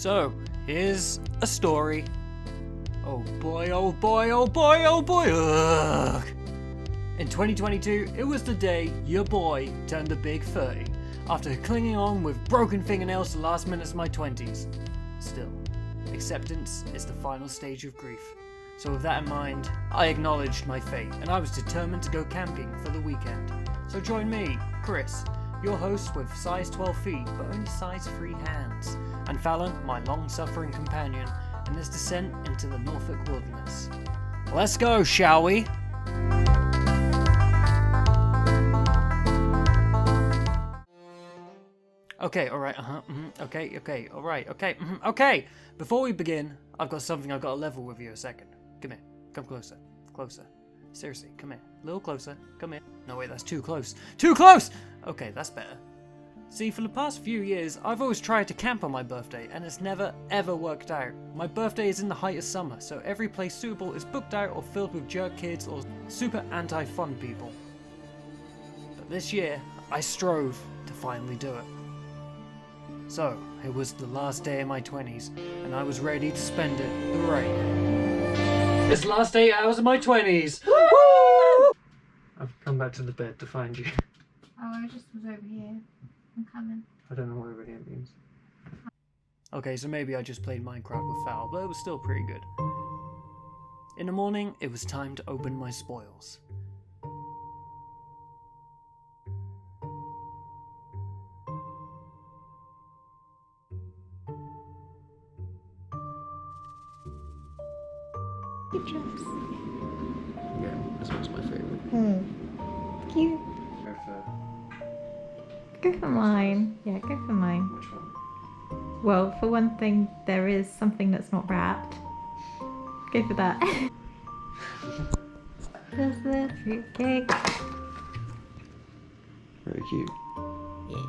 So, here's a story. Oh boy, oh boy, oh boy, oh boy, ugh. In 2022, it was the day your boy turned the big 30, after clinging on with broken fingernails the last minutes of my 20s. Still, acceptance is the final stage of grief. So with that in mind, I acknowledged my fate, and I was determined to go camping for the weekend. So join me, Chris, your host with size 12 feet, but only size 3 hands, and Fallon, my long-suffering companion, in this descent into the Norfolk wilderness. Let's go, shall we? Okay, alright, okay, alright, okay. Before we begin, I've got something I've got to level with you a second. Come here, come closer. Seriously, come here, a little closer, come here. No wait, that's too close. Too close! Okay, that's better. See, for the past few years, I've always tried to camp on my birthday, and it's never ever worked out. My birthday is in the height of summer, so every place suitable is booked out or filled with jerk kids or super anti-fun people. But this year, I strove to finally do it. So, it was the last day of my 20s, and I was ready to spend it the right way. It's the last 8 hours of my 20s! Woo! I've come back to the bed to find you. Oh, I just was over here. I'm coming. I don't know what over here means. Okay, so maybe I just played Minecraft with Fowl, but it was still pretty good. In the morning, it was time to open my spoils. Good chops. Yeah, this one's my favourite. Cute. Go for... Go for mine. Yeah, go for mine. Which one? Well, for one thing, there is something that's not wrapped. Go for that. There's the fruitcake. Very cute. Yeah.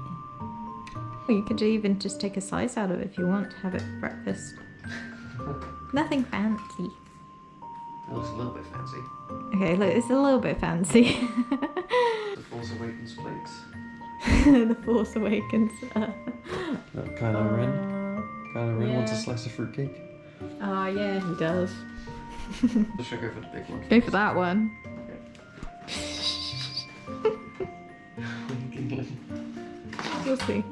Well, you could even just take a slice out of it if you want to have it for breakfast. Nothing fancy. It looks a little bit fancy. Okay, look, it's a little bit fancy. The Force Awakens flakes. The Force Awakens. Kylo Ren wants a slice of fruitcake. Oh, yeah, he does. Should I go for the big one? Go for that one. We'll see.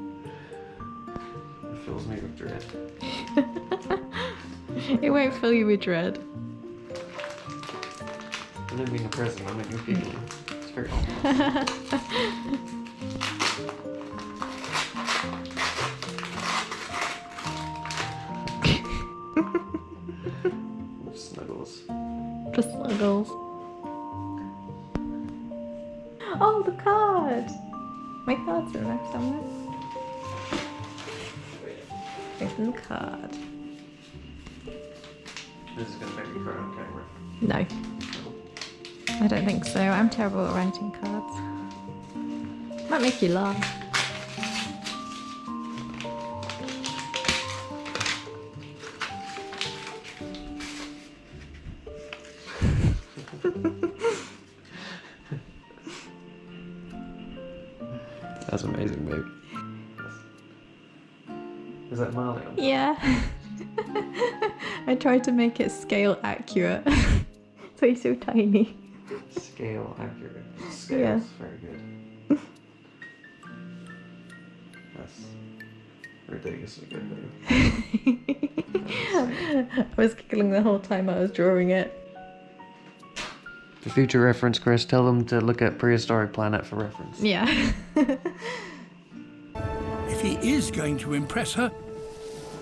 It fills me with dread. It won't fill you with dread. And then being a present, I'm making feeling. It's very ominous. Snuggles. For snuggles. Oh, the card! My card's in there somewhere. Open the card. This is going to make me cry on camera. No. I don't think so. I'm terrible at writing cards. Might make you laugh. That's amazing, babe. Is that Marley on? Yeah. I tried to make it scale accurate. So he's so tiny. Scale accurate. Scale's Yeah. very good. That's ridiculously good, babe. I was giggling the whole time I was drawing it. For future reference, Chris, tell them to look at Prehistoric Planet for reference. Yeah. If he is going to impress her,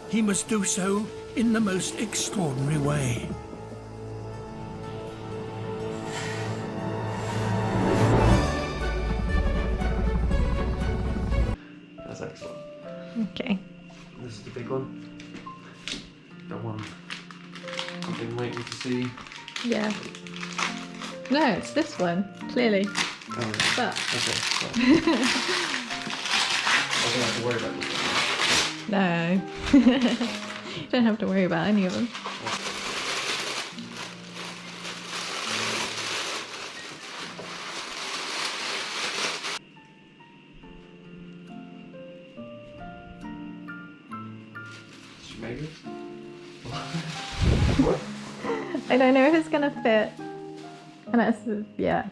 he must do so in the most extraordinary way. That's excellent. Okay. This is the big one. The one I've been waiting to see. Yeah. No, it's this one, clearly. Oh, yeah. But Okay. Well. I don't have to worry about this one. no. You don't have to worry about any of them. Maybe. this? I don't know if it's gonna fit. And it's, yeah.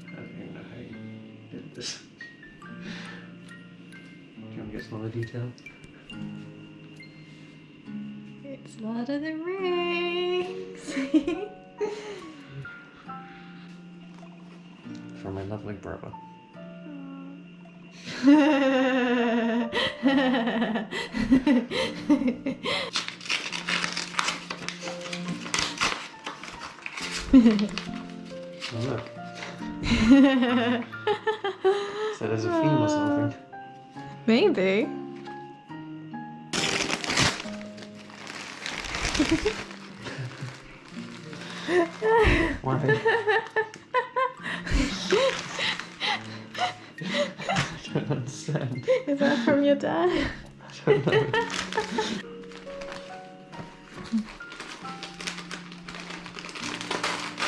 I don't even know how you did this. Do you want to get some other detail? It's Lord of the Rings. For my lovely brother. Oh, look. So there's a theme or something. Maybe. Why? I don't understand. Is that from your dad? I don't know.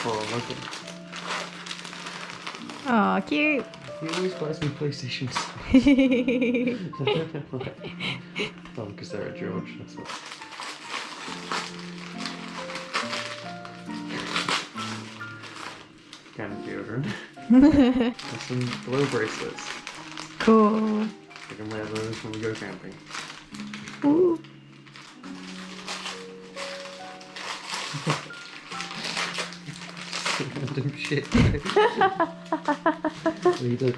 Oh, look at. Aw, cute. He always buys me PlayStations. Oh, because they're at George, that's what. Kind of deodorant. And some glow bracelets. Cool. I can wear those when we go camping. Ooh. Random shit.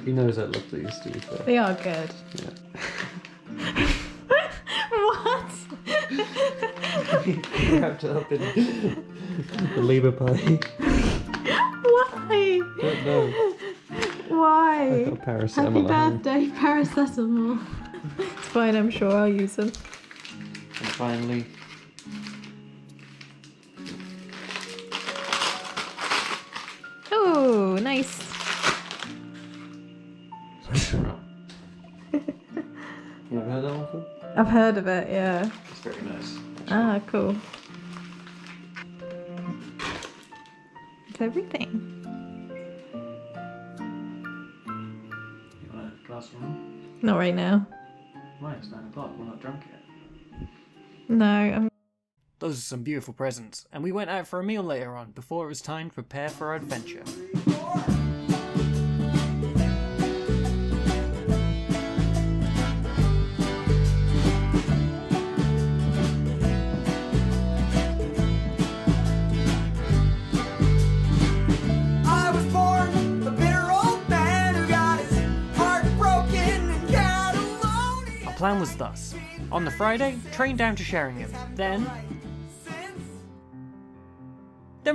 He knows I love these, to be fair. They are good. Yeah. What? Wrapped it up in the Labour Party. Why? Don't know. Why? I got paracetamol. Happy birthday, paracetamol. It's fine, I'm sure I'll use them. And finally, Oh, nice. you ever heard that one before? I've heard of it, yeah. It's very nice. Ah, cool. It's everything. You want a glass of rum? Not right now. Why? It's 9 o'clock. We're not drunk yet. No, I'm... Those are some beautiful presents, and we went out for a meal later on before it was time to prepare for our adventure. I was born a bitter old man who got his heart broken in Catalonia. Our plan was thus: on the Friday, train down to Sheringham, then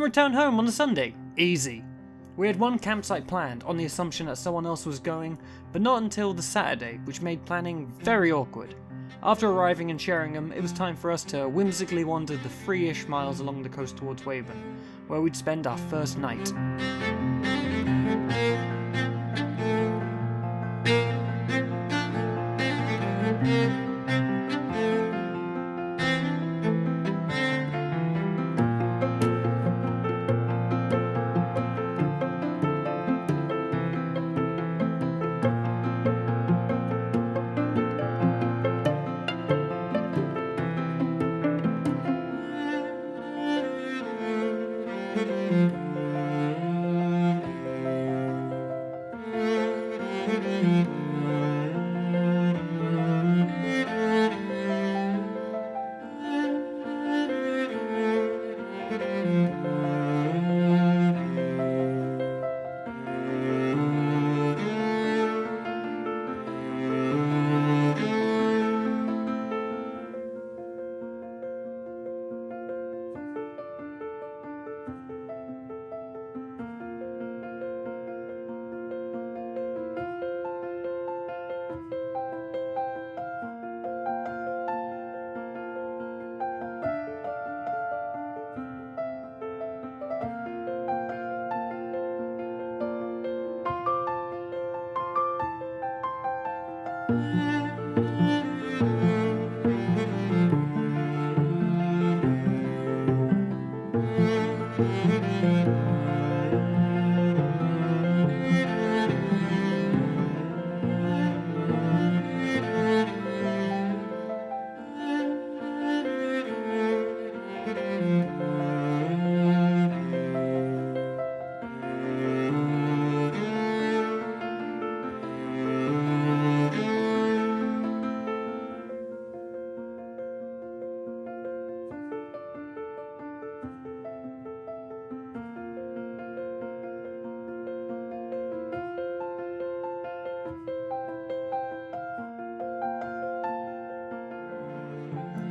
return home on the Sunday. Easy. We had one campsite planned on the assumption that someone else was going, but not until the Saturday, which made planning very awkward. After arriving in Sheringham, it was time for us to whimsically wander the 3-ish miles along the coast towards Weyburn, where we'd spend our first night.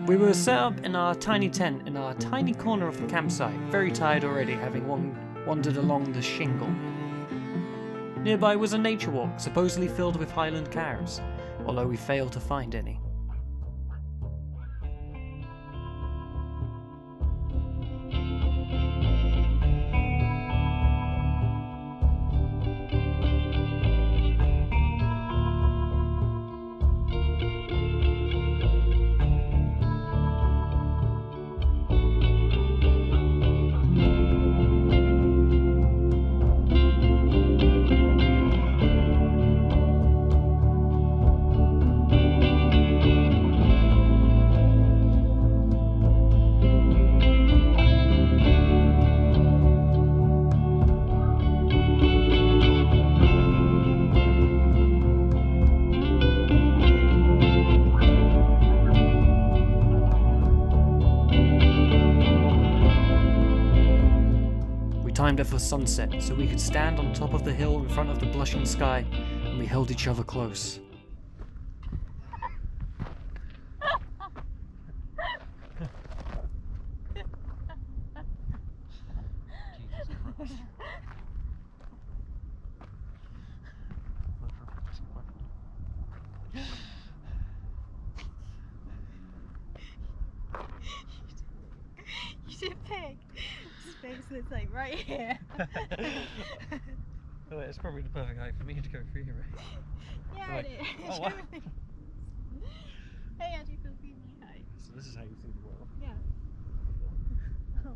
We were set up in our tiny tent in our tiny corner of the campsite, very tired already, having wandered along the shingle. Nearby was a nature walk, supposedly filled with Highland cows, although we failed to find any. Timed it for sunset so we could stand on top of the hill in front of the blushing sky, and we held each other close. You should pick space that's like right here. Oh, it's probably the perfect height for me to go through here, right? Yeah, Right. it is. Oh, wow. Hey, actually feels be my height. So this is how you see the world. Yeah. Oh,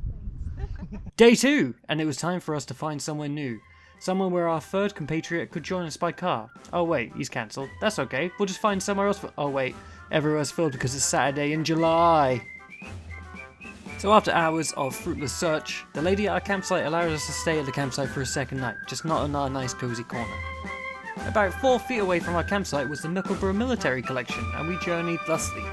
thanks. Day 2, and it was time for us to find somewhere new. Somewhere where our third compatriot could join us by car. Oh wait, he's cancelled. That's okay, we'll just find somewhere else for— oh wait, everywhere's filled because it's Saturday in July. So after hours of fruitless search, the lady at our campsite allowed us to stay at the campsite for a second night, just not in our nice cozy corner. About 4 feet away from our campsite was the Mickleborough military collection, and we journeyed thusly.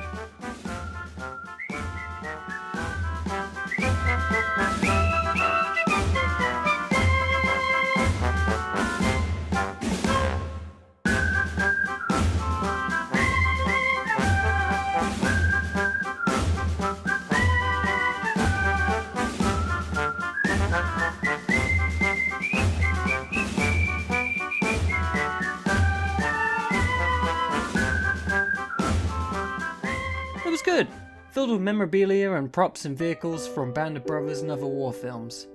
It was good, filled with memorabilia and props and vehicles from Band of Brothers and other war films.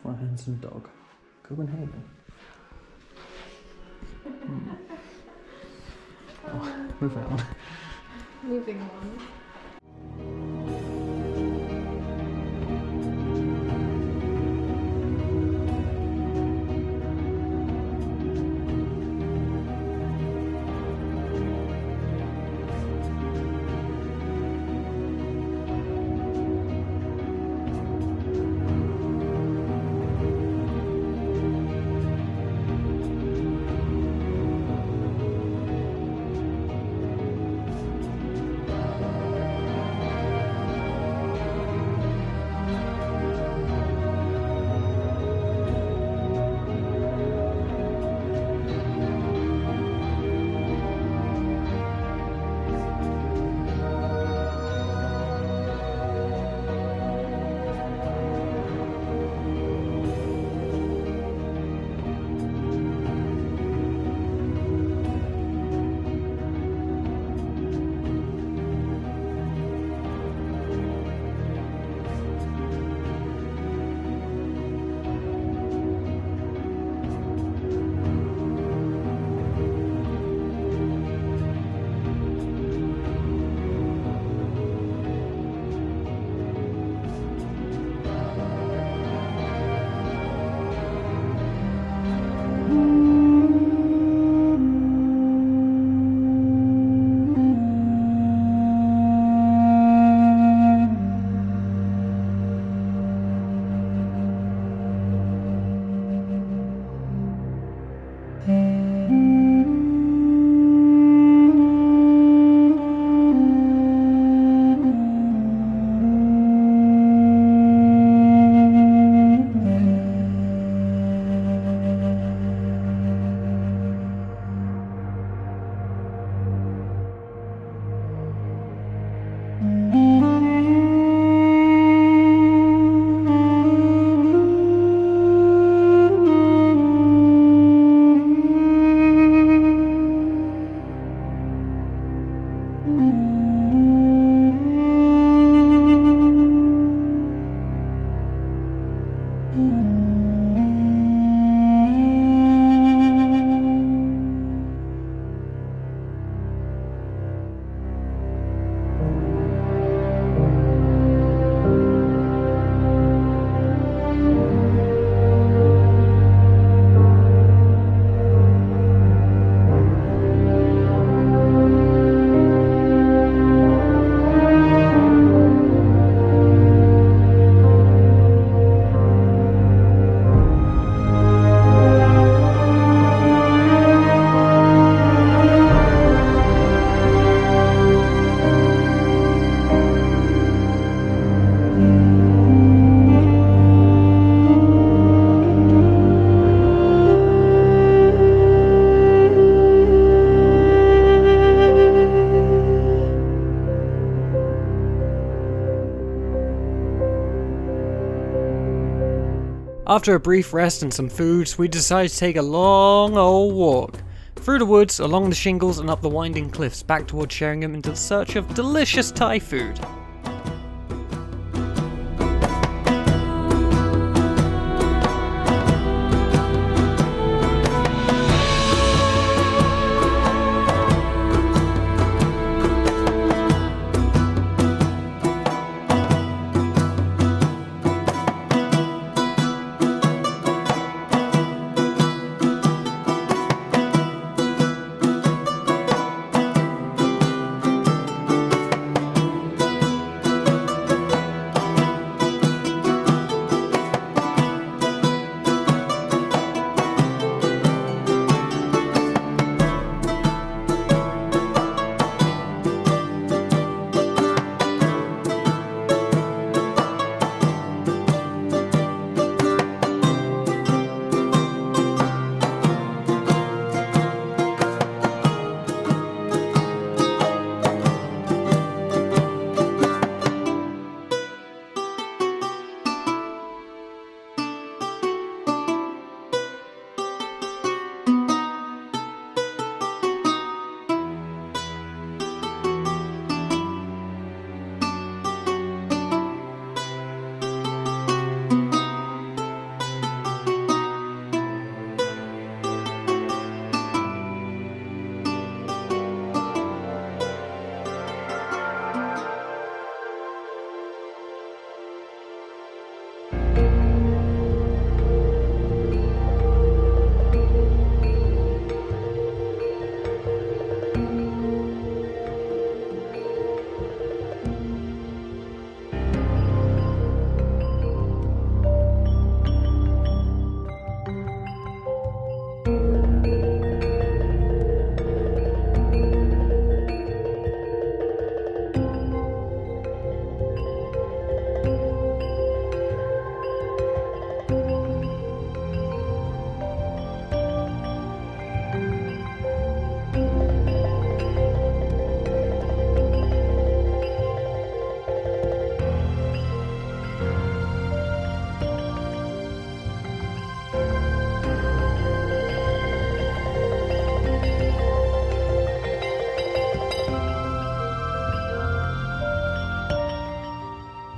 My handsome dog, Copenhagen. Oh, move on. Moving on. After a brief rest and some food, we decided to take a long old walk. Through the woods, along the shingles and up the winding cliffs back towards Sheringham into the search of delicious Thai food.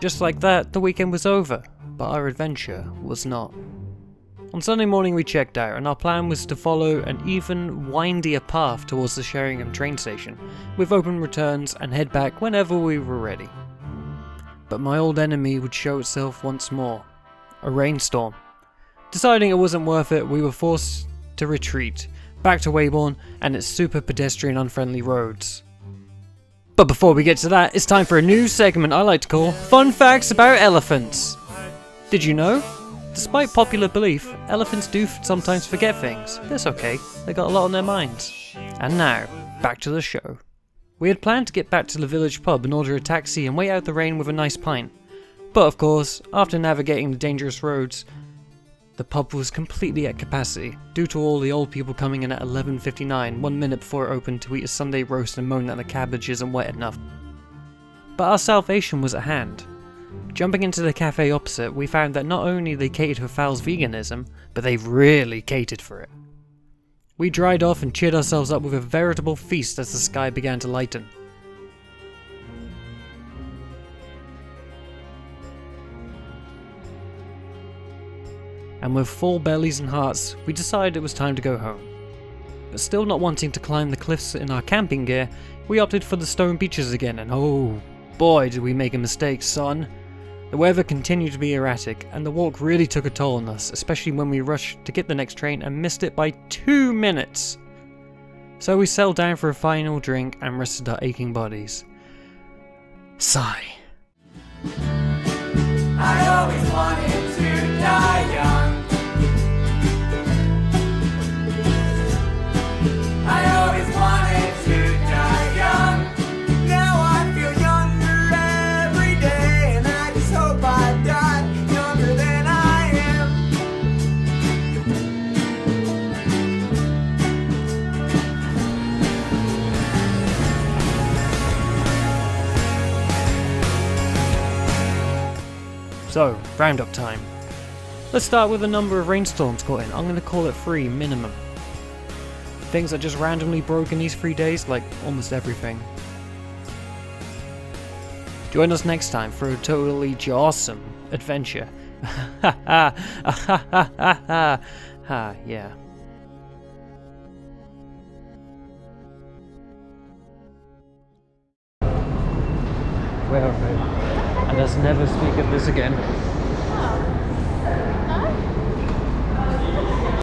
Just like that, the weekend was over, but our adventure was not. On Sunday morning we checked out, and our plan was to follow an even windier path towards the Sheringham train station, with open returns and head back whenever we were ready. But my old enemy would show itself once more. A rainstorm. Deciding it wasn't worth it, we were forced to retreat, back to Weybourne and its super pedestrian unfriendly roads. But before we get to that, it's time for a new segment I like to call Fun Facts About Elephants. Did you know? Despite popular belief, elephants do sometimes forget things. That's okay, they got a lot on their minds. And now, back to the show. We had planned to get back to the village pub and order a taxi and wait out the rain with a nice pint. But of course, after navigating the dangerous roads, the pub was completely at capacity, due to all the old people coming in at 11:59, 1 minute before it opened, to eat a Sunday roast and moan that the cabbage isn't wet enough. But our salvation was at hand. Jumping into the cafe opposite, we found that not only they catered for Fal's veganism, but they really catered for it. We dried off and cheered ourselves up with a veritable feast as the sky began to lighten. and with full bellies and hearts, we decided it was time to go home. But still not wanting to climb the cliffs in our camping gear, we opted for the stone beaches again, and oh boy did we make a mistake, son. The weather continued to be erratic, and the walk really took a toll on us, especially when we rushed to get the next train and missed it by 2 minutes. So we settled down for a final drink and rested our aching bodies. Sigh. I always wanted to die young. I always wanted to die young. Now I feel younger every day, and I just hope I die younger than I am. So, roundup time. Let's start with a number of rainstorms caught in. I'm going to call it 3 minimum. Things that just randomly broke in these 3 days, like almost everything. Join us next time for a totally jawsome adventure. Ha ha ha ha ha ha, yeah. Well, and let's never speak of this again.